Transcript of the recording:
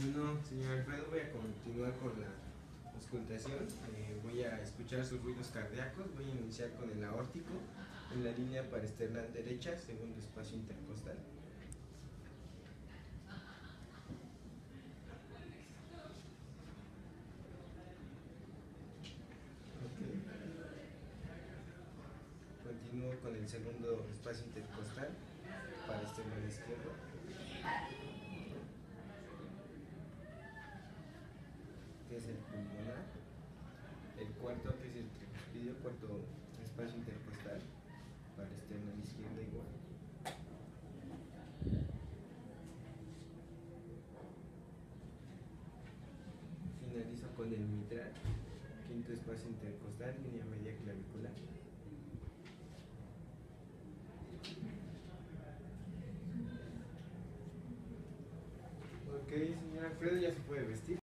Bueno, señor Alfredo, voy a continuar con la auscultación. Voy a escuchar sus ruidos cardíacos. Voy a iniciar con el aórtico en la línea parasternal derecha, segundo espacio intercostal. Okay. Continúo con el segundo espacio intercostal parasternal izquierdo. Que es el pulmonar. El cuarto, que es el tricuspidio, cuarto espacio intercostal parasternal izquierdo igual. Finalizo con el mitral, quinto espacio intercostal, línea media clavicular. Ok, señor Alfredo, ya se puede vestir.